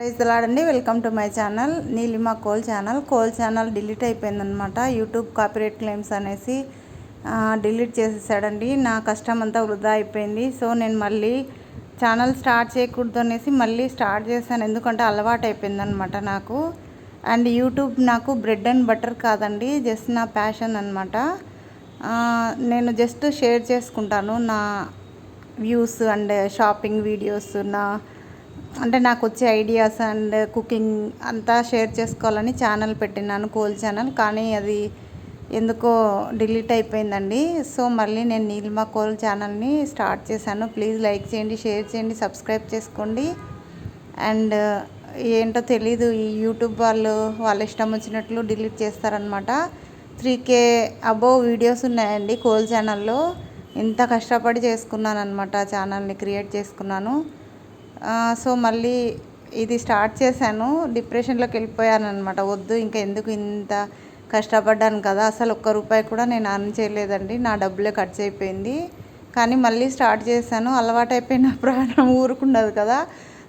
Praise the lord అండి. Welcome to my channel Neelima coal channel delete అయిపోయిందనమాట. YouTube copyright claims అనేసి delete చేసేసాడండి. నా కష్టం అంతా వృధా అయిపోయింది. సో నేను మళ్ళీ ఛానల్ స్టార్ట్ చేయకూడదు అనేసి మళ్ళీ స్టార్ట్ చేశాను. ఎందుకంటే అలవాటు అయిపోయిందనమాట నాకు. అండ్ యూట్యూబ్ నాకు బ్రెడ్ అండ్ బటర్ కాదండి, జస్ట్ నా ప్యాషన్ అనమాట. నేను జస్ట్ షేర్ చేసుకుంటాను నా వ్యూస్ అండ్ షాపింగ్ వీడియోస్, అంటే నాకు వచ్చే ఐడియాస్ అండ్ కుకింగ్ అంతా షేర్ చేసుకోవాలని ఛానల్ పెట్టినాను, కోల్ ఛానల్. కానీ అది ఎందుకో డిలీట్ అయిపోయిందండి. సో మళ్ళీ నేను నీలిమా కోల్ ఛానల్ని స్టార్ట్ చేశాను. ప్లీజ్ లైక్ చేయండి, షేర్ చేయండి, సబ్స్క్రైబ్ చేసుకోండి. అండ్ ఏంటో తెలీదు, ఈ యూట్యూబ్ వాళ్ళ ఇష్టం వచ్చినట్లు డిలీట్ చేస్తారనమాట. 3K అబోవ్ వీడియోస్ ఉన్నాయండి కోల్ ఛానల్లో. ఇంత కష్టపడి చేసుకున్నాను అనమాట, ఛానల్ని క్రియేట్ చేసుకున్నాను. సో మళ్ళీ ఇది స్టార్ట్ చేశాను. డిప్రెషన్లోకి వెళ్ళిపోయాను అనమాట. వద్దు ఇంకా ఎందుకు, ఇంత కష్టపడ్డాను కదా, అసలు ఒక్క రూపాయి కూడా నేను అర్న్ చేయలేదండి, నా డబ్బులే ఖర్చు అయిపోయింది. కానీ మళ్ళీ స్టార్ట్ చేశాను. అలవాటు అయిపోయిన ప్రాణం ఊరుకుండదు కదా.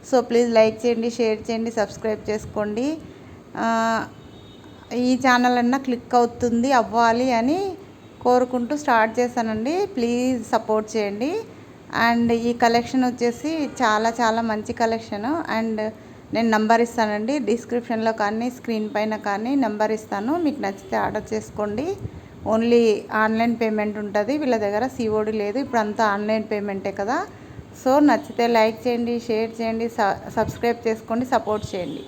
సో ప్లీజ్ లైక్ చేయండి, షేర్ చేయండి, సబ్స్క్రైబ్ చేసుకోండి. ఈ ఛానల్ అన్నా క్లిక్ అవ్వాలి అని కోరుకుంటూ స్టార్ట్ చేశానండి. ప్లీజ్ సపోర్ట్ చేయండి. అండ్ ఈ కలెక్షన్ వచ్చేసి చాలా మంచి కలెక్షను. అండ్ నేను నంబర్ ఇస్తానండి, డిస్క్రిప్షన్లో కానీ స్క్రీన్ పైన కానీ నెంబర్ ఇస్తాను. మీకు నచ్చితే ఆర్డర్ చేసుకోండి. ఓన్లీ ఆన్లైన్ పేమెంట్ ఉంటుంది, వీళ్ళ దగ్గర COD లేదు. ఇప్పుడు అంతా ఆన్లైన్ పేమెంటే కదా. సో నచ్చితే లైక్ చేయండి, షేర్ చేయండి, సబ్స్క్రైబ్ చేసుకోండి, సపోర్ట్ చేయండి.